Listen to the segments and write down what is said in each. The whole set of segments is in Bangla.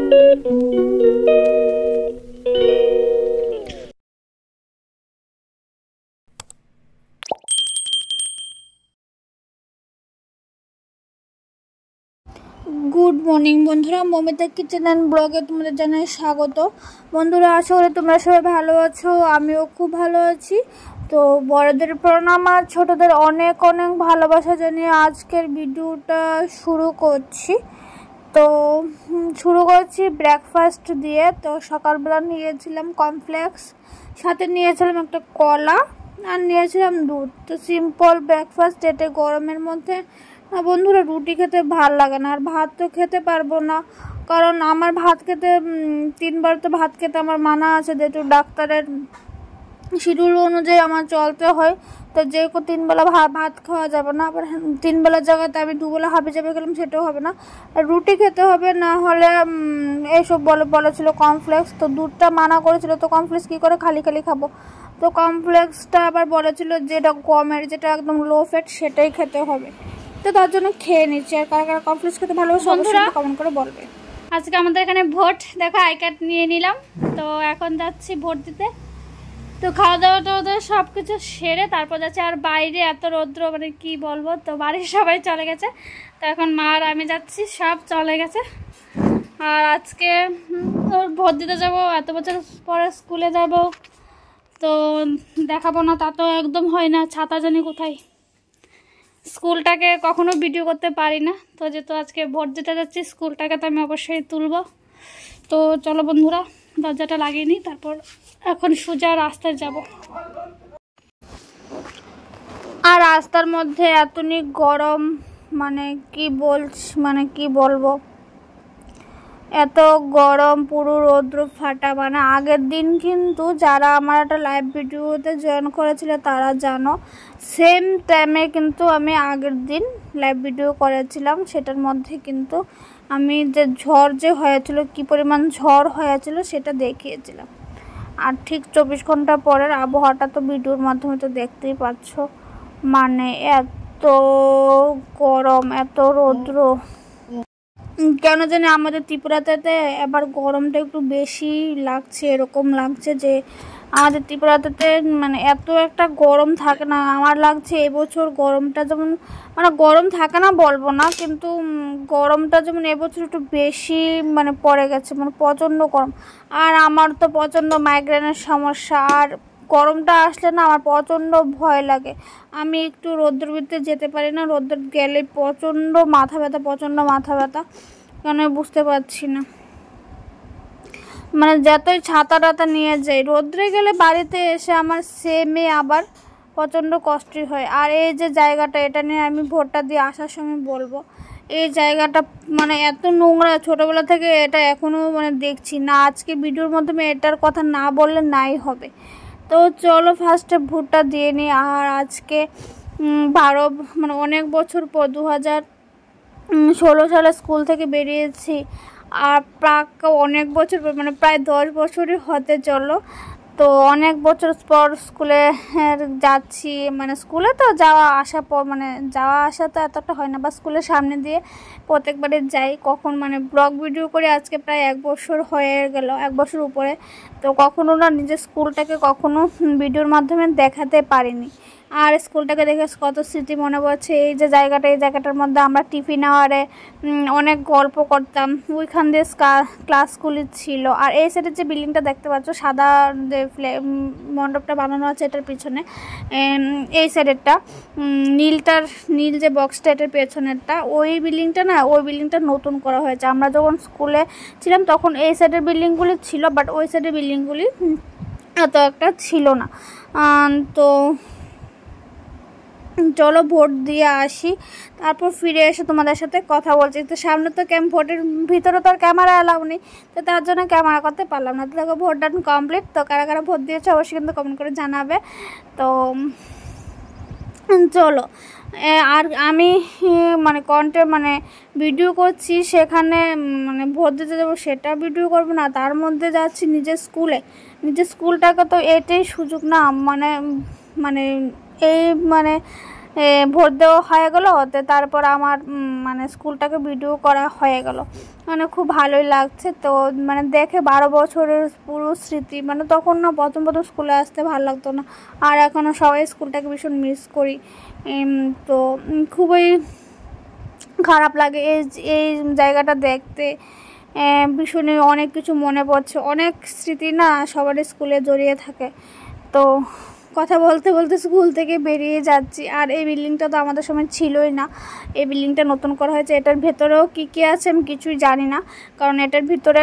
গুড মর্নিং বন্ধুরা, মমিতা কিচেন অ্যান্ড ব্লগে তোমাদের জানাই স্বাগত। বন্ধুরা, আশা করি তোমরা সবাই ভালো আছো, আমিও খুব ভালো আছি। তো বড়দের প্রণাম আর ছোটদের অনেক অনেক ভালোবাসা জানিয়ে আজকের ভিডিওটা শুরু করছি। তো শুরু করছি ব্রেকফাস্ট দিয়ে। তো সকালবেলা নিয়েছিলাম কর্নফ্লেক্স, সাথে নিয়েছিলাম একটা কলা আর নিয়েছিলাম দুধ। তো সিম্পল ব্রেকফাস্ট, এতে গরমের মধ্যে বন্ধুরা রুটি খেতে ভাল লাগে না, আর ভাত তো খেতে পারবো না, কারণ আমার ভাত খেতে 3 বার তো ভাত খেতে আমার মানা আছে, যেহেতু ডাক্তারের শিডিউল অনুযায়ী আমার চলতে হয়। তো যে 3 বেলা ভাত খাওয়া যাবে না, আবার 3 বেলার জায়গাতে আমি 2 বেলা হাবি যাবে গেলাম, সেটাও হবে না। রুটি খেতে হবে, না হলে এইসব বলেছিল কর্নফ্লেক্স। তো দুধটা মানা করেছিল, তো কর্নফ্লেক্স কী করে খালি খালি খাবো। তো কর্নফ্লেক্সটা আবার বলেছিল যেটা গমের, যেটা একদম লো ফ্যাট, সেটাই খেতে হবে। তো তার জন্য খেয়ে নিচ্ছি। আর কারা কারা কর্নফ্লেক্স খেতে ভালোবাসে অবশ্যই কমেন্ট করে বলবে। আজকে আমাদের এখানে ভোট, দেখো আই কার্ড নিয়ে নিলাম। তো এখন যাচ্ছি ভোট দিতে। তো খাওয়া দাওয়াটা ওদের সব কিছু সেরে তারপর যাচ্ছে। আর বাইরে এত রৌদ্র, মানে কি বলবো। তো বাড়ির সবাই চলে গেছে, তো এখন মা আর আমি যাচ্ছি, সব চলে গেছে। আর আজকে ওর ভোট দিতে যাবো, এত বছর পরে স্কুলে যাব, তো দেখাবো না তা তো একদম হয় না। ছাতা জানি কোথায়, স্কুলটাকে কখনো ভিডিও করতে পারি না। তো যেহেতু আজকে ভোট দিতে যাচ্ছি, স্কুলটাকে তো আমি অবশ্যই তুলব। তো চলো বন্ধুরা, দরজাটা লাগিয়ে নিই, তারপর এখন সোজা রাস্তায় যাব। আর রাস্তার মধ্যে এতনি গরম, মানে কি বলবো, এত গরম, পুরো রৌদ্র ফাটা। মানে আগের দিন কিন্তু যারা আমার একটা লাইভ ভিডিওতে জয়েন করেছিল তারা জানো, সেম টাইমে কিন্তু আমি আগের দিন লাইভ ভিডিও করেছিলাম। সেটার মধ্যে কিন্তু আমি যে ঝড় যে হয়েছিল, কি পরিমাণ ঝড় হয়েছিল সেটা দেখিয়েছিলাম। আর ঠিক 24 ঘন্টা পরের আবহাওয়াটা তো ভিডিওর মাধ্যমে তো দেখতেই পাচ্ছ। মানে এত গরম, এত রৌদ্র, কেন জানি আমাদের ত্রিপুরাতে এবার গরমটা একটু বেশি লাগছে। এরকম লাগছে যে আমাদের ত্রিপুরাতে মানে এত একটা গরম থাকে না। আমার লাগছে এবছর গরমটা যেমন, মানে গরম থাকে না বলবো না, কিন্তু গরমটা যেমন এবছর একটু বেশি মানে পড়ে গেছে, মানে প্রচণ্ড গরম। আর আমার তো প্রচণ্ড মাইগ্রেনের সমস্যা, আর গরমটা আসলে না আমার প্রচণ্ড ভয় লাগে। আমি একটু রৌদ্রের ভিতরে যেতে পারি না, রৌদ্র গেলে প্রচণ্ড মাথা ব্যথা, কেন বুঝতে পারছি না। মানে যতই ছাতা টাতা নিয়ে যাই, রৌদ্রে গেলে বাড়িতে এসে আমার সেমে আবার প্রচণ্ড কষ্টই হয়। আর এই যে জায়গাটা, এটা নিয়ে আমি ভোটটা দিয়ে আসার সময় বলবো, এই জায়গাটা মানে এত নোংরা, ছোটোবেলা থেকে এটা এখনও মানে দেখছি না। আজকে ভিডিওর মাধ্যমে এটার কথা না বললে নাই হবে। তো চলো ফার্স্টে ভোটটা দিয়ে নিই। আর আজকে মানে অনেক বছর পর 2016 সালে স্কুল থেকে বেরিয়েছি। আর অনেক বছর পর, মানে প্রায় 10 বছরই হতে চলো। তো অনেক বছর পর স্কুলে যাচ্ছি। মানে স্কুলে তো যাওয়া আসা তো এতটা হয় না, বা স্কুলের সামনে দিয়ে প্রত্যেকবারে যাই। কখন মানে ব্লগ ভিডিও করে আজকে প্রায় 1 বছর হয়ে গেল, 1 বছর উপরে। তো কখনো না নিজের স্কুলটাকে কখনো ভিডিওর মাধ্যমে দেখাতে পারিনি। আর স্কুলটাকে দেখে কত স্মৃতি মনে পড়ছে। এই যে জায়গাটা, এই জায়গাটার মধ্যে আমরা টিফিন আওয়ারে অনেক গল্প করতাম, ওইখান দিয়ে ক্লাসগুলি ছিল। আর এই সাইডের যে বিল্ডিংটা দেখতে পাচ্ছ, সাদা যে মণ্ডপটা বানানো আছে এটার পিছনে, এই সাইডেরটা নীল যে বক্সটা, এটার পেছনেরটা, ওই বিল্ডিংটা নতুন করা হয়েছে। আমরা যখন স্কুলে ছিলাম তখন এই সাইডের বিল্ডিংগুলি ছিল, বাট ওই সাইডের বিল্ডিংগুলি এত একটা ছিল না। তো চলো ভোট দিয়ে আসি, তারপর ফিরে এসে তোমাদের সাথে কথা বলছি। তো সামনে তো ভোটের ভিতরে তো আর ক্যামেরা অ্যালাউ নেই, তো তার জন্য ক্যামেরা করতে পারলাম না। তো দেখো ভোট ডান কমপ্লিট। তো কারা কারা ভোট দিয়েছে অবশ্যই কিন্তু কমেন্ট করে জানাবে। তো চলো, আর আমি মানে ভিডিও করছি, সেখানে মানে ভোট দিতে যাবো সেটা ভিডিও করবো না, তার মধ্যে যাচ্ছি নিজের স্কুলটাকে। তো এটাই সুযোগ না, মানে এই ভোট দেওয়া হয়ে গেলো, তারপর আমার মানে স্কুলটাকে ভিডিও করা হয়ে গেল, মানে খুব ভালোই লাগছে। তো মানে দেখে 12 বছরের পুরো স্মৃতি, মানে তখন না প্রথম স্কুলে আসতে ভালো লাগতো না, আর এখনও সবাই স্কুলটাকে ভীষণ মিস করি। তো খুবই খারাপ লাগে এই জায়গাটা দেখতে, ভীষণই অনেক কিছু মনে পড়ছে, অনেক স্মৃতি না সবার স্কুলে জড়িয়ে থাকে। তো কথা বলতে বলতে স্কুল থেকে বেরিয়ে যাচ্ছি। আর এই বিল্ডিংটা তো আমাদের সময় ছিলই না, এই বিল্ডিংটা নতুন করা হয়েছে। এটার ভেতরেও কী আছে আমি কিছুই জানি না, কারণ এটার ভিতরে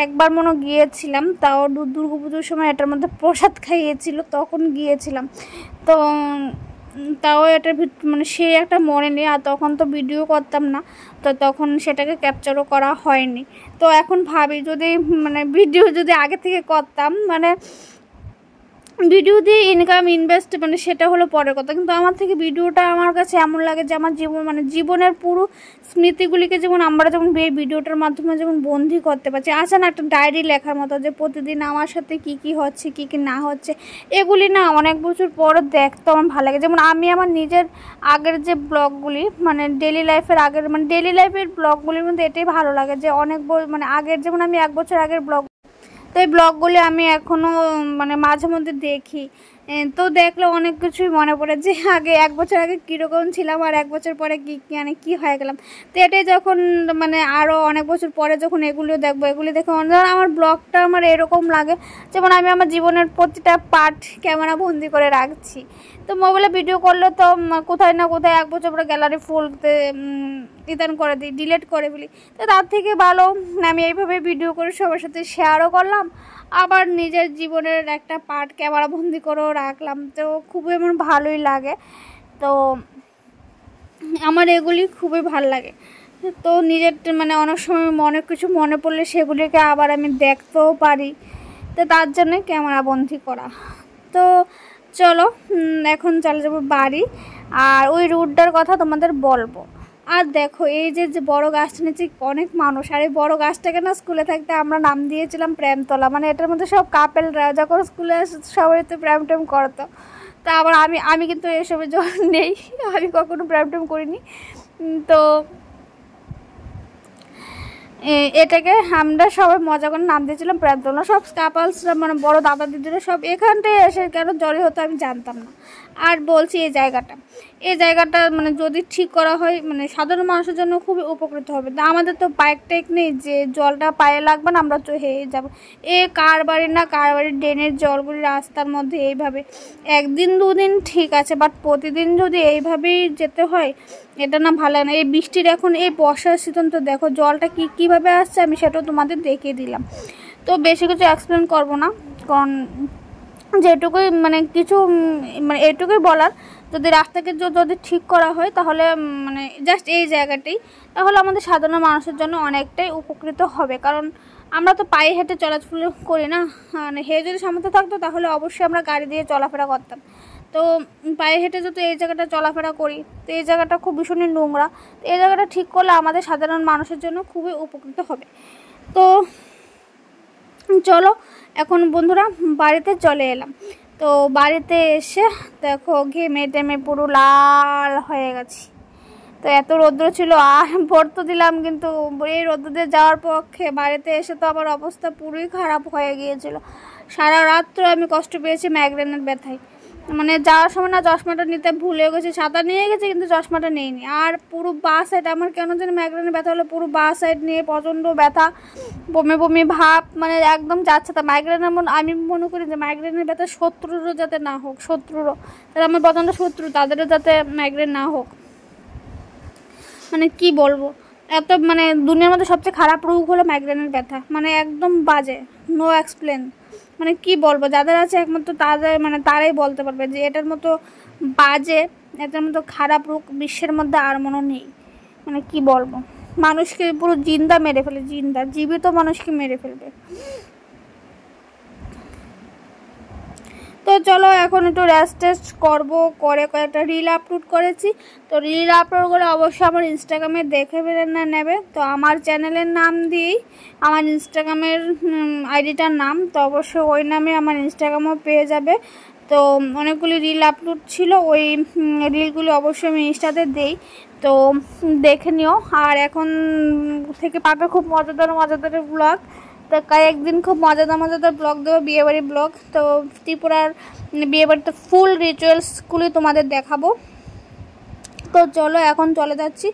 একবার মনে গিয়েছিলাম, তাও দুর্গাপুজোর সময় এটার মধ্যে প্রসাদ খাইয়েছিল, তখন গিয়েছিলাম। তো তাও এটার মানে সে একটা মনে নেই, আর তখন তো ভিডিও করতাম না, তো তখন সেটাকে ক্যাপচারও করা হয়নি। তো এখন ভাবি যদি মানে ভিডিও যদি আগে থেকে করতাম, মানে ভিডিও দিয়ে ইনকাম ইনভেস্ট মানে সেটা হলো পরের কথা, কিন্তু আমার থেকে ভিডিওটা আমার কাছে এমন লাগে যে আমার মানে জীবনের পুরো স্মৃতিগুলিকে যেমন আমরা যেমন এই ভিডিওটার মাধ্যমে যেমন বন্দি করতে পারছি। আছে না একটা ডায়েরি লেখার মতো, যে প্রতিদিন আমার সাথে কি হচ্ছে কি না হচ্ছে, এগুলি না অনেক বছর পরও দেখতে আমার ভালো লাগে। যেমন আমি আমার নিজের আগের যে ব্লগগুলি, মানে ডেলি লাইফের আগের, মানে ডেলি লাইফের ব্লগগুলির মধ্যে এটাই ভালো লাগে যে অনেক মানে আগের, যেমন আমি 1 বছর আগের ব্লগ, তো এই ব্লগগুলি আমি এখনও মানে মাঝে মধ্যে দেখি। তো দেখলে অনেক কিছুই মনে পড়ে যে আগে 1 বছর আগে কীরকম ছিলাম আর 1 বছর পরে মানে কী হয়ে গেলাম। তো এটাই যখন মানে আরও অনেক বছর পরে যখন এগুলিও দেখবো, এগুলি দেখে আমার ব্লগটা আমার এরকম লাগে যেমন আমি আমার জীবনের প্রতিটা পার্ট ক্যামেরা বন্দি করে রাখছি। তো মোবাইলে ভিডিও করলে তো কোথায় না কোথায় 1 বছর পরে গ্যালারি ফুলতে রিটার্ন করে দিই, ডিলিট করে ফেলি। তো তার থেকে ভালো আমি এইভাবে ভিডিও করে সবার সাথে শেয়ারও করলাম, আবার নিজের জীবনের একটা পার্ট ক্যামেরা বন্দি করেও রাখলাম। তো খুবই আমার ভালোই লাগে, তো আমার এগুলি খুবই ভালো লাগে। তো নিজের মানে অনেক সময় অনেক কিছু মনে পড়লে সেগুলিকে আবার আমি দেখতেও পারি, তো তার জন্যে ক্যামেরা বন্দি করা। তো চলো এখন চলে যাবো বাড়ি, আর ওই রুটটার কথা তোমাদের বলবো। আর দেখো এই যে বড় গাছটা নিচে অনেক মানুষ, আর এই বড় গাছটাকে না স্কুলে থাকতে আমরা নাম দিয়েছিলাম প্রেমতলা, মানে এটার মধ্যে সব কাপেলরা যখন স্কুলে সবাই তো প্রেম টেম করতো। তা আবার আমি কিন্তু এসবের জন্য নেই, আমি কখনো প্রেম টেম করিনি। তো এটাকে আমরা সবাই মজা করে নাম দিয়েছিলাম প্রেমতলা। সব কাপলসরা মানে বড় দাদা দিদিরা সব এখানটায় এসে কেন জড়ি হতো আমি জানতাম না। আর বলছি এই জায়গাটা মানে যদি ঠিক করা হয় মানে সাধারণ মানুষের জন্য খুবই উপকৃত হবে। তা আমাদের তো বাইক টেক নেই যে জলটা পায়ে লাগবে না আমরা তো হেয়ে যাবো। কার বাড়ির না কার বাড়ির ড্রেনের জলগুলি রাস্তার মধ্যে এইভাবে 1 দিন 2 দিন ঠিক আছে, বাট প্রতিদিন যদি এইভাবেই যেতে হয় এটা না ভালো না। এই বৃষ্টির এখন এই বর্ষার সিজন তো দেখো জলটা কীভাবে আসছে, আমি সেটাও তোমাদের দেখিয়ে দিলাম। তো বেশি কিছু এক্সপ্লেন করব না, কারণ যেটুকুই মানে কিছু মানে এটুকুই বলার, যদি রাস্তাকে যদি ঠিক করা হয় তাহলে মানে জাস্ট এই জায়গাটাই, তাহলে আমাদের সাধারণ মানুষের জন্য অনেকটাই উপকৃত হবে। কারণ আমরা তো পায়ে হেঁটে চলাচল করি না, মানে হেঁটে যদি সামর্থ্য থাকতো তাহলে অবশ্যই আমরা গাড়ি দিয়ে চলাফেরা করতাম। তো পায়ে হেঁটে যদি এই জায়গাটা চলাফেরা করি, তো এই জায়গাটা খুব ভীষণই নোংরা, তো এই জায়গাটা ঠিক করলে আমাদের সাধারণ মানুষের জন্য খুবই উপকৃত হবে। তো চলো এখন বন্ধুরা বাড়িতে চলে এলাম। তো বাড়িতে এসে দেখো ঘেমে টেমে পুরো লাল হয়ে গেছি। তো এত রৌদ্র ছিল আর ভোট তো দিলাম, কিন্তু এই রৌদ্রে যাওয়ার পক্ষে বাড়িতে এসে তো আমার অবস্থা পুরোই খারাপ হয়ে গিয়েছিল। সারা রাত্র আমি কষ্ট পেয়েছি মাইগ্রেনের ব্যথায়, মানে যাওয়ার সময় না চশমাটা নিতে ভুলে গেছি, ছাতা নিয়ে গেছি কিন্তু চশমাটা নিইনি। আর পুরো বাঁ সাইড আমার কেন যেন মাইগ্রেনের ব্যথা হলো, পুরো বাঁ সাইড নিয়ে প্রচণ্ড ব্যথা, বমি ভাব, মানে একদম যাচ্ছে তা। মাইগ্রেনের আমি মনে করি যে মাইগ্রেনের ব্যথা শত্রুরও যাতে না হোক, তাহলে আমার প্রচণ্ড শত্রু তাদেরও যাতে মাইগ্রেন না হোক। মানে কি বলবো, এত মানে দুনিয়ার মধ্যে সবচেয়ে খারাপ রোগ হলো মাইগ্রেনের ব্যথা, মানে একদম বাজে, নো এক্সপ্লেন। মানে কি বলবো, যাদের আছে একমাত্র তারাই বলতে পারবে যে এটার মতো বাজে, এটার মতো খারাপ রোগ বিশ্বের মধ্যে আর মনে নেই। মানে কি বলবো, মানুষকে পুরো জিন্দা মেরে ফেলে, জীবিত মানুষকে মেরে ফেলবে। তো চলো এখন একটু রেস্ট করবো, করে কয়েকটা রিল আপলোড করেছি। তো রিল আপলোড করে অবশ্যই আমার ইনস্টাগ্রামে দেখে নেবে। তো আমার চ্যানেলের নাম দিয়েই আমার ইনস্টাগ্রামের আইডিটার নাম, তো অবশ্যই ওই নামে আমার ইনস্টাগ্রামও পেয়ে যাবে। তো অনেকগুলি রিল আপলোড ছিল, ওই রিলগুলি অবশ্যই আমি ইনস্টাতে দেই, তো দেখে নিও। আর এখন থেকে পাবে খুব মজাদার ব্লগ। তো কয়েকদিন খুব মজাদার ব্লগ দেবো, বিয়েবাড়ি ব্লগ। তো ত্রিপুরার বিয়েবাড়িতে ফুল রিচুয়ালসগুলি তোমাদের দেখাবো। তো চলো এখন চলে যাচ্ছি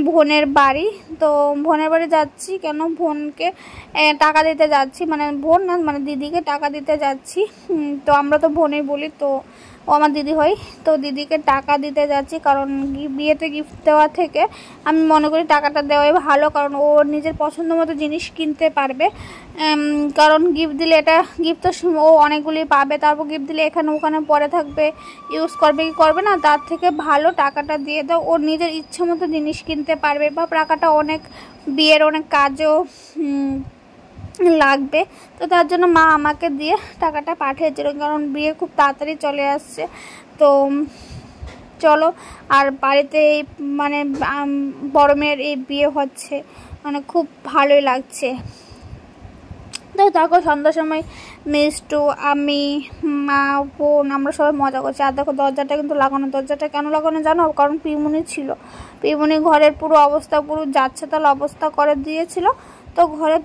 বোনের বাড়ি। তো বোনের বাড়ি যাচ্ছি কেন, বোনকে টাকা দিতে যাচ্ছি, মানে বোন না মানে দিদিকে টাকা দিতে যাচ্ছি। তো আমরা তো বোনই বলি, তো ও আমার দিদি হয়, তো দিদিকে টাকা দিতে যাচ্ছি। কারণ বিয়েতে গিফট দেওয়া থেকে আমি মনে করি টাকাটা দেওয়াই ভালো, কারণ ও নিজের পছন্দ মতো জিনিস কিনতে পারবে। কারণ গিফট দিলে গিফট তো ও অনেকগুলি পাবে, তারপর গিফট দিলে এখানে ওখানে পরে থাকবে, ইউজ করবে কি করবে না, তার থেকে ভালো টাকাটা দিয়ে দাও, ওর নিজের ইচ্ছে মতো জিনিস কিনতে পারবে। বা টাকাটা অনেক বিয়ের অনেক কাজেও লাগবে। তো তার জন্য মা আমাকে দিয়ে টাকাটা পাঠিয়েছিল, কারণ বিয়ে খুব তাড়াতাড়ি চলে আসছে। তো চলো, আর বাড়িতে এই মানে বড় মেয়ের এই বিয়ে হচ্ছে, মানে খুব ভালোই লাগছে। তো দেখো সন্ধ্যার সময় মিষ্টু, আমি, মা, বোন আমরা সবাই মজা করছি। আর দেখো দরজাটা কিন্তু লাগানো, দরজাটা কেন লাগানো জানো, কারণ পিমুনি ছিল, পিমুনি ঘরের পুরো অবস্থা পুরো যাচ্ছে তাহলে অবস্থা করে দিয়েছিল। তো ঘরে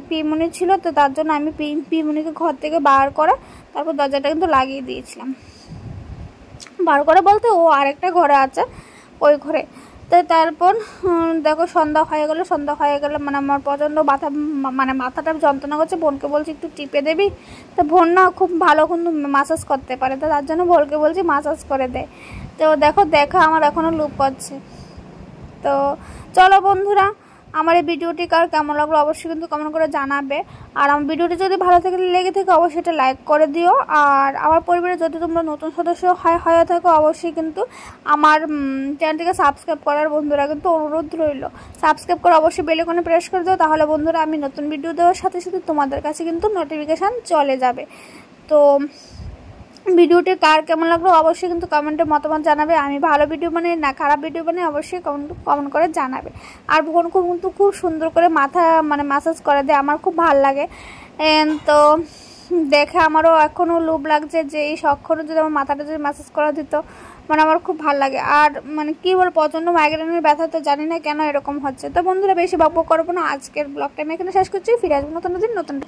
পিমুনি ছিল, তো তার জন্য আমি পিমুনিকে ঘর থেকে বার করে তারপর দরজাটা কিন্তু লাগিয়ে দিয়েছিলাম। বার করে বলতে ও আরেকটা ঘরে আছে, ওই ঘরে। তো তারপর দেখো সন্ধ্যা হয়ে গেল, মানে আমার প্রচণ্ড মাথাটা যন্ত্রণা করছে। বোনকে বলছি একটু টিপে দেবি, তো বোন না খুব ভালো কিন্তু মাসাজ করতে পারে, তো তার জন্য বোনকে বলছি মাসাজ করে দেয়। তো দেখো আমার এখনও লুপ করছে। তো চলো বন্ধুরা, আমার এই ভিডিওটি কার কেমন লাগলো অবশ্যই কিন্তু কমেন্ট করে জানাবে। আর আমার ভিডিওটি যদি ভালো লেগে থাকে অবশ্যই এটা লাইক করে দিও। আর আমার পরিবারে যদি তোমরা নতুন সদস্য হয়ে থাকো অবশ্যই কিন্তু আমার চ্যানেলটিকে সাবস্ক্রাইব করার বন্ধুরা কিন্তু অনুরোধ রইল। সাবস্ক্রাইব করে অবশ্যই বেল আইকনে প্রেস করে দিও, তাহলে বন্ধুরা আমি নতুন ভিডিও দেওয়ার সাথে সাথে তোমাদের কাছে কিন্তু নোটিফিকেশান চলে যাবে। তো ভিডিওটি কার কেমন লাগলো অবশ্যই কিন্তু কমেন্টে মতামত জানাবে। আমি ভালো ভিডিও বানাই না খারাপ ভিডিও বানাই অবশ্যই কমেন্ট করে জানাবে। আর বোন কিন্তু খুব সুন্দর করে মাথা মাসাজ করে দেয়, আমার খুব ভালো লাগে। তো দেখে আমারও এখনও লোভ লাগছে যে এই সক্ষণও যদি আমার মাথাটা যদি মাসাজ করা দিত, আমার খুব ভালো লাগে। আর কি বল প্রচণ্ড মাইগ্রেনের ব্যথা, তো জানি না কেন এরকম হচ্ছে। তো বন্ধুরা বেশি বকবক করবো না, আজকের ব্লগটা আমি এখানে শেষ করছি। ফিরে আসবো নতুন